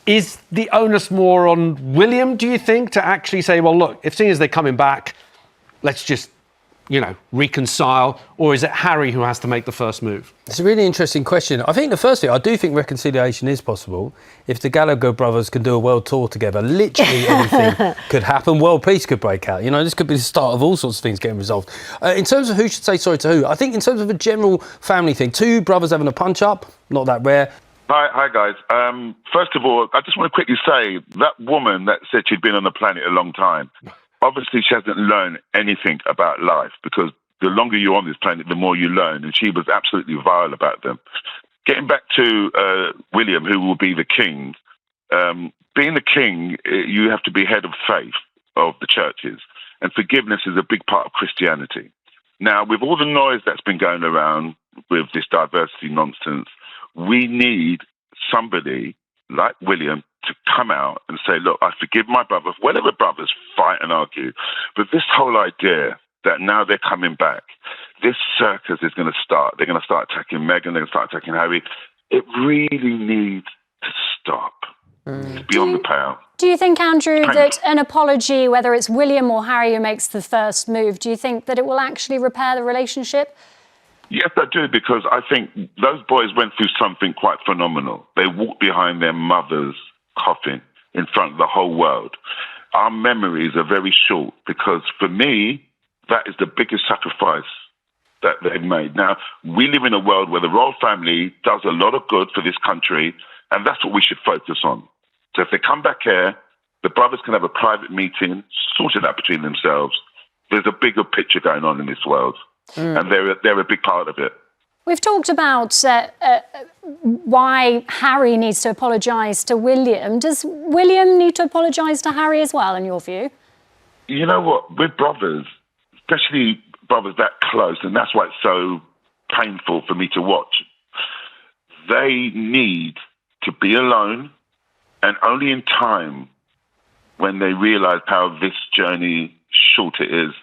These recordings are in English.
Is the onus more on William, do you think, to actually say, well, look, if seeing as they're coming back, let's just, reconcile? Or is it Harry who has to make the first move? It's a really interesting question. I think the first thing, I do think reconciliation is possible. If the Gallagher brothers can do a world tour together, literally anything could happen. World peace could break out. This could be the start of all sorts of things getting resolved. In terms of who should say sorry to who, I think in terms of a general family thing, two brothers having a punch-up, not that rare. Hi, guys. First of all, I just want to quickly say that woman that said she'd been on the planet a long time, obviously she hasn't learned anything about life, because the longer you're on this planet, the more you learn, and she was absolutely vile about them. Getting back to William, who will be the king, being the king, you have to be head of faith of the churches, and forgiveness is a big part of Christianity. Now, with all the noise that's been going around with this diversity nonsense, we need somebody like William to come out and say, look, I forgive my brother, whatever brothers fight and argue. But this whole idea that now they're coming back, this circus is going to start. They're going to start attacking Meghan, they're going to start attacking Harry. It really needs to stop. It's beyond the pale. Do you think, Andrew, that an apology, whether it's William or Harry who makes the first move, do you think that it will actually repair the relationship? Yes, I do, because I think those boys went through something quite phenomenal. They walked behind their mother's coffin in front of the whole world. Our memories are very short, because for me, that is the biggest sacrifice that they've made. Now, we live in a world where the royal family does a lot of good for this country, and that's what we should focus on. So if they come back here, the brothers can have a private meeting, sort it out between themselves. There's a bigger picture going on in this world. And they're a big part of it. We've talked about why Harry needs to apologise to William. Does William need to apologise to Harry as well, in your view? You know what? With brothers, especially brothers that close, and that's why it's so painful for me to watch, they need to be alone, and only in time, when they realise how this journey short it is,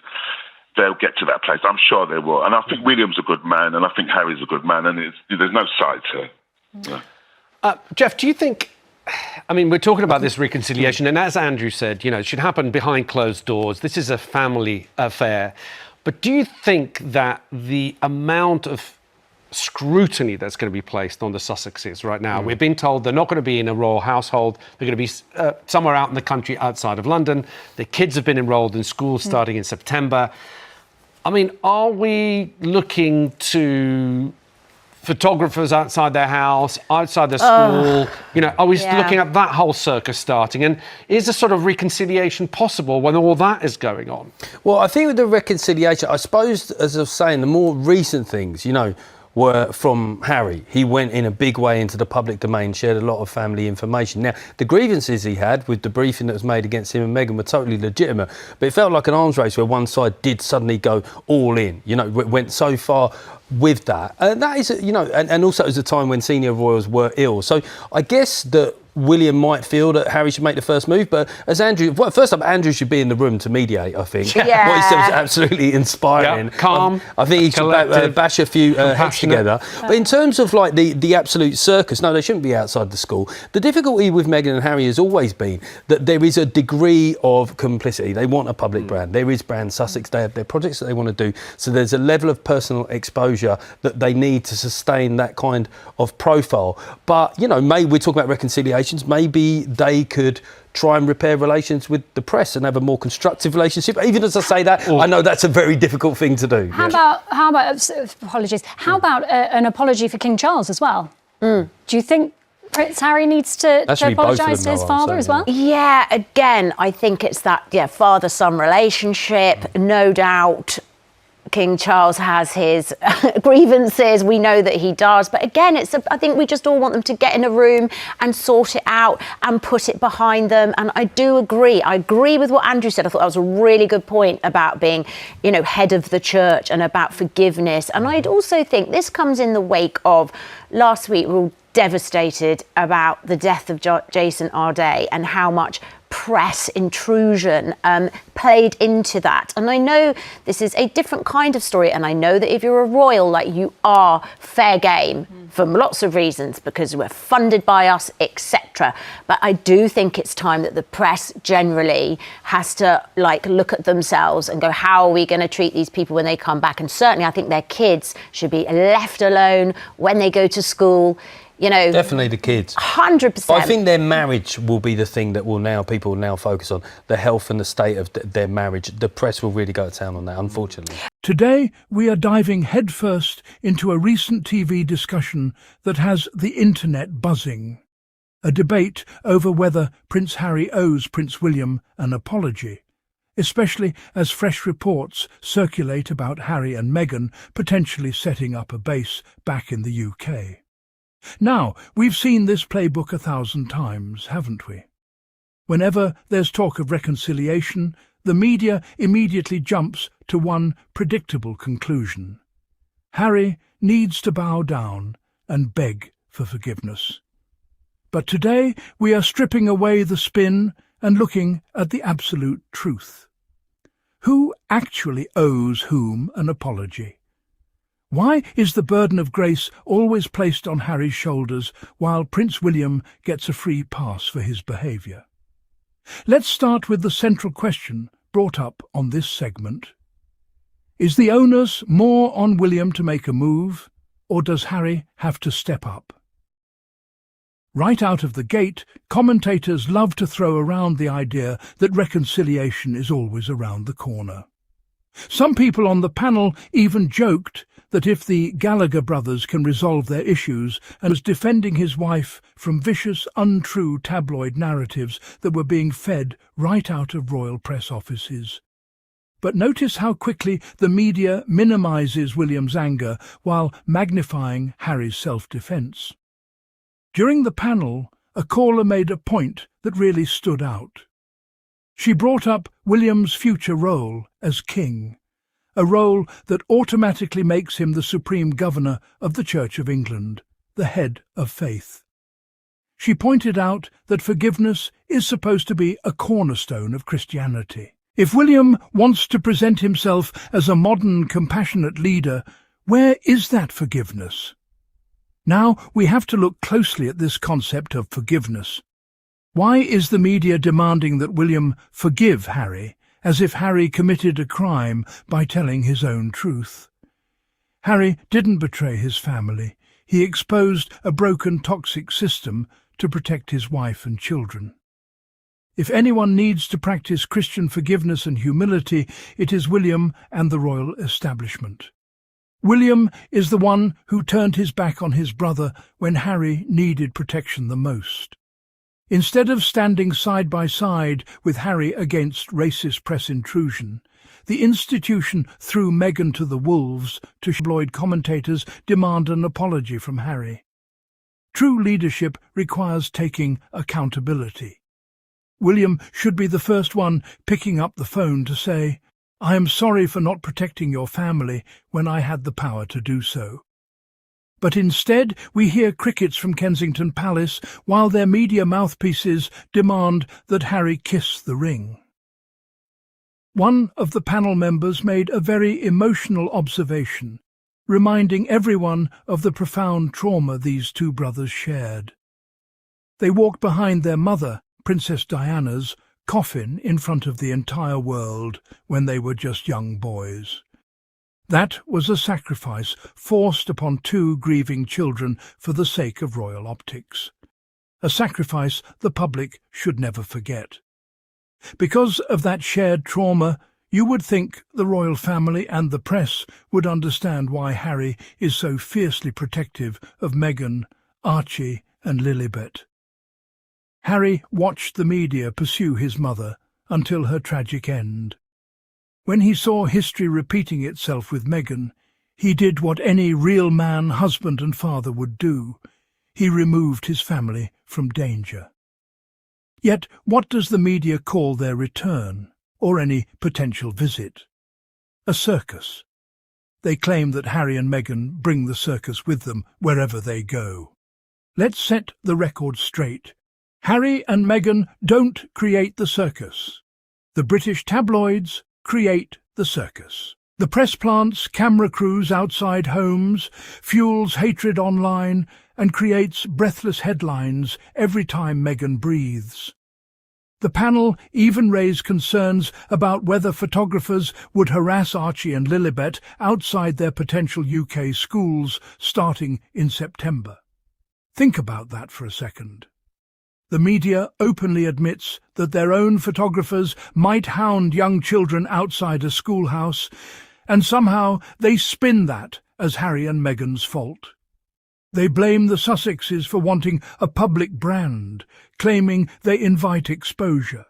they'll get to that place. I'm sure they will. And I think William's a good man, and I think Harry's a good man, and there's no sides here. Yeah. Jeff, do you think, we're talking about this reconciliation, and as Andrew said, it should happen behind closed doors. This is a family affair. But do you think that the amount of scrutiny that's going to be placed on the Sussexes right now, we're being told they're not going to be in a royal household, they're going to be somewhere out in the country outside of London, their kids have been enrolled in schools starting in September. Are we looking to photographers outside their house, outside their school? Are we looking at that whole circus starting? And is a sort of reconciliation possible when all that is going on? Well, I think with the reconciliation, I suppose, as I was saying, the more recent things, were from Harry. He went in a big way into the public domain, shared a lot of family information. Now, the grievances he had with the briefing that was made against him and Meghan were totally legitimate, but it felt like an arms race where one side did suddenly go all in, went so far with that. And that is, and also it was a time when senior royals were ill. So I guess that William might feel that Harry should make the first move, but as Andrew, first up, Andrew should be in the room to mediate, I think. Yeah. What he said was absolutely inspiring. Calm. I think he should bash a few heads together. But in terms of the absolute circus, no, they shouldn't be outside the school. The difficulty with Meghan and Harry has always been that there is a degree of complicity. They want a public brand. There is brand Sussex. They have their projects that they want to do. So there's a level of personal exposure that they need to sustain that kind of profile. But, maybe we're talking about reconciliation. Maybe they could try and repair relations with the press and have a more constructive relationship. Even as I say that, I know that's a very difficult thing to do. How about apologies? How about an apology for King Charles as well? Do you think Prince Harry needs to apologise to his father as well? Yeah, again, I think it's that father-son relationship. No doubt King Charles has his grievances. We know that he does. But again, I think we just all want them to get in a room and sort it out and put it behind them. And I do agree. I agree with what Andrew said. I thought that was a really good point about being, head of the church and about forgiveness. And I'd also think this comes in the wake of last week we were all devastated about the death of Jason Arday and how much press intrusion played into that. And I know this is a different kind of story, and I know that if you're a royal, like, you are fair game for lots of reasons, because we're funded by us, etc. But I do think it's time that the press generally has to, like, look at themselves and go, how are we going to treat these people when they come back? And certainly I think their kids should be left alone when they go to school. You know, definitely the kids. 100%. But I think their marriage will be the thing that people will now focus on, the health and the state of their marriage. The press will really go to town on that, unfortunately. Today, we are diving headfirst into a recent TV discussion that has the internet buzzing. A debate over whether Prince Harry owes Prince William an apology, especially as fresh reports circulate about Harry and Meghan potentially setting up a base back in the UK. Now, we've seen this playbook 1,000 times, haven't we? Whenever there's talk of reconciliation, the media immediately jumps to one predictable conclusion. Harry needs to bow down and beg for forgiveness. But today we are stripping away the spin and looking at the absolute truth. Who actually owes whom an apology? Why is the burden of grace always placed on Harry's shoulders while Prince William gets a free pass for his behaviour? Let's start with the central question brought up on this segment. Is the onus more on William to make a move, or does Harry have to step up? Right out of the gate, commentators love to throw around the idea that reconciliation is always around the corner. Some people on the panel even joked that if the Gallagher brothers can resolve their issues, and was defending his wife from vicious, untrue tabloid narratives that were being fed right out of royal press offices. But notice how quickly the media minimises William's anger while magnifying Harry's self-defence. During the panel, a caller made a point that really stood out. She brought up William's future role as king, a role that automatically makes him the supreme governor of the Church of England, the head of faith. She pointed out that forgiveness is supposed to be a cornerstone of Christianity. If William wants to present himself as a modern, compassionate leader, where is that forgiveness? Now we have to look closely at this concept of forgiveness. Why is the media demanding that William forgive Harry, as if Harry committed a crime by telling his own truth? Harry didn't betray his family. He exposed a broken, toxic system to protect his wife and children. If anyone needs to practice Christian forgiveness and humility, it is William and the royal establishment. William is the one who turned his back on his brother when Harry needed protection the most. Instead of standing side by side with Harry against racist press intrusion, the institution threw Meghan to the wolves to tabloid commentators demand an apology from Harry. True leadership requires taking accountability. William should be the first one picking up the phone to say, "I am sorry for not protecting your family when I had the power to do so." But instead we hear crickets from Kensington Palace while their media mouthpieces demand that Harry kiss the ring. One of the panel members made a very emotional observation, reminding everyone of the profound trauma these two brothers shared. They walked behind their mother, Princess Diana's, coffin in front of the entire world when they were just young boys. That was a sacrifice forced upon two grieving children for the sake of royal optics. A sacrifice the public should never forget. Because of that shared trauma, you would think the royal family and the press would understand why Harry is so fiercely protective of Meghan, Archie and Lilibet. Harry watched the media pursue his mother until her tragic end. When he saw history repeating itself with Meghan, he did what any real man, husband and father would do. He removed his family from danger. Yet what does the media call their return, or any potential visit? A circus. They claim that Harry and Meghan bring the circus with them wherever they go. Let's set the record straight. Harry and Meghan don't create the circus. The British tabloids create the circus. The press plants camera crews outside homes, fuels hatred online, and creates breathless headlines every time Meghan breathes. The panel even raised concerns about whether photographers would harass Archie and Lilibet outside their potential UK schools starting in September. Think about that for a second. The media openly admits that their own photographers might hound young children outside a schoolhouse, and somehow they spin that as Harry and Meghan's fault. They blame the Sussexes for wanting a public brand, claiming they invite exposure.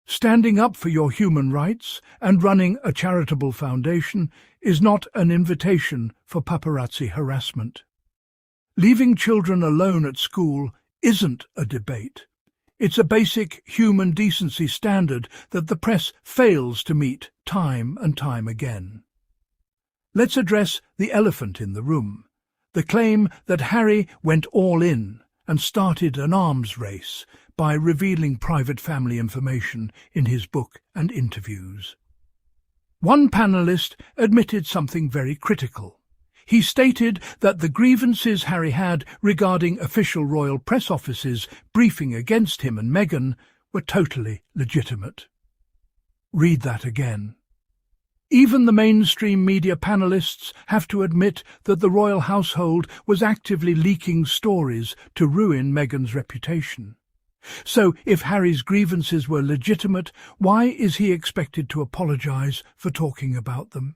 Standing up for your human rights and running a charitable foundation is not an invitation for paparazzi harassment. Leaving children alone at school isn't a debate. It's a basic human decency standard that the press fails to meet time and time again. Let's address the elephant in the room. The claim that Harry went all in and started an arms race by revealing private family information in his book and interviews. One panellist admitted something very critical. He stated that the grievances Harry had regarding official royal press offices briefing against him and Meghan were totally legitimate. Read that again. Even the mainstream media panellists have to admit that the royal household was actively leaking stories to ruin Meghan's reputation. So, if Harry's grievances were legitimate, why is he expected to apologise for talking about them?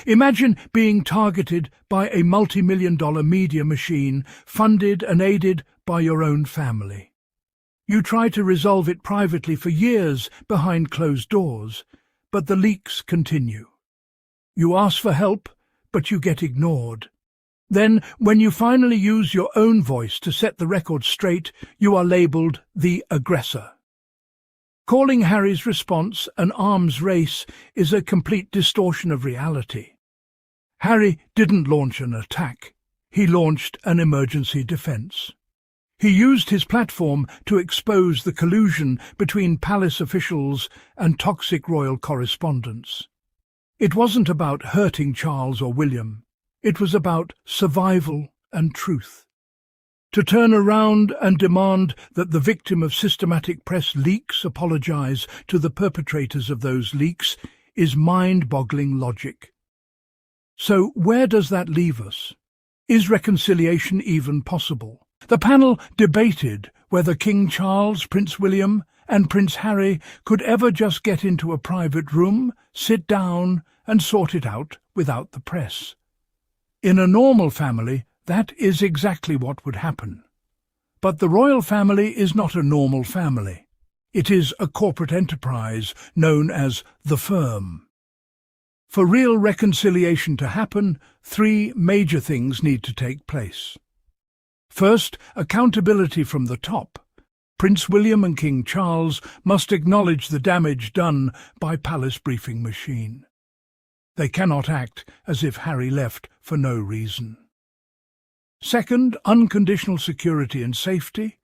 Imagine being targeted by a multi-million-dollar media machine funded and aided by your own family. You try to resolve it privately for years behind closed doors, but the leaks continue. You ask for help, but you get ignored. Then, when you finally use your own voice to set the record straight, you are labelled the aggressor. Calling Harry's response an arms race is a complete distortion of reality. Harry didn't launch an attack. He launched an emergency defence. He used his platform to expose the collusion between palace officials and toxic royal correspondence. It wasn't about hurting Charles or William. It was about survival and truth. To turn around and demand that the victim of systematic press leaks apologise to the perpetrators of those leaks is mind-boggling logic. So where does that leave us? Is reconciliation even possible? The panel debated whether King Charles, Prince William and Prince Harry could ever just get into a private room, sit down and sort it out without the press. In a normal family, that is exactly what would happen. But the royal family is not a normal family. It is a corporate enterprise known as the firm. For real reconciliation to happen, 3 major things need to take place. First, accountability from the top. Prince William and King Charles must acknowledge the damage done by palace briefing machine. They cannot act as if Harry left for no reason. Second, unconditional security and safety.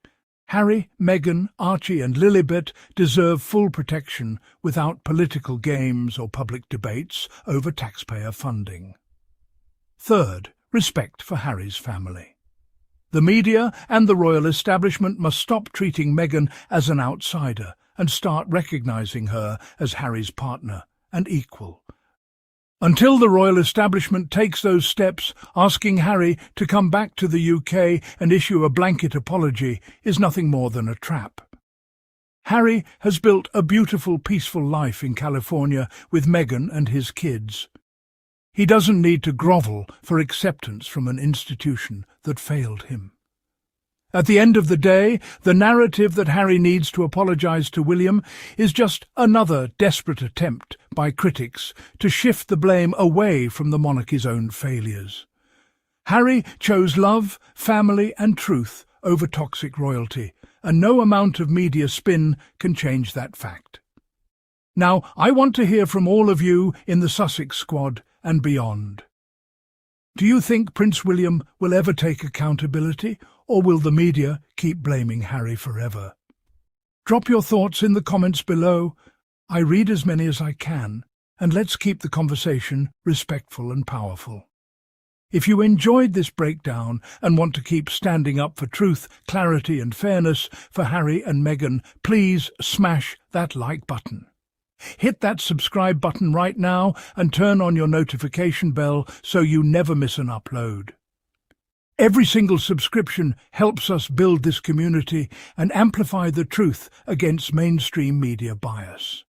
Harry, Meghan, Archie and Lilibet deserve full protection without political games or public debates over taxpayer funding. Third, respect for Harry's family. The media and the royal establishment must stop treating Meghan as an outsider and start recognising her as Harry's partner and equal. Until the royal establishment takes those steps, asking Harry to come back to the UK and issue a blanket apology is nothing more than a trap. Harry has built a beautiful, peaceful life in California with Meghan and his kids. He doesn't need to grovel for acceptance from an institution that failed him. At the end of the day, the narrative that Harry needs to apologise to William is just another desperate attempt by critics to shift the blame away from the monarchy's own failures. Harry chose love, family and truth over toxic royalty, and no amount of media spin can change that fact. Now, I want to hear from all of you in the Sussex squad and beyond. Do you think Prince William will ever take accountability, Or will the media keep blaming Harry forever? Drop your thoughts in the comments below. I read as many as I can, and let's keep the conversation respectful and powerful. If you enjoyed this breakdown and want to keep standing up for truth, clarity and fairness for Harry and Meghan, please smash that like button. Hit that subscribe button right now and turn on your notification bell so you never miss an upload. Every single subscription helps us build this community and amplify the truth against mainstream media bias.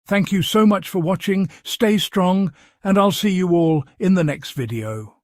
Thank you so much for watching, stay strong, and I'll see you all in the next video.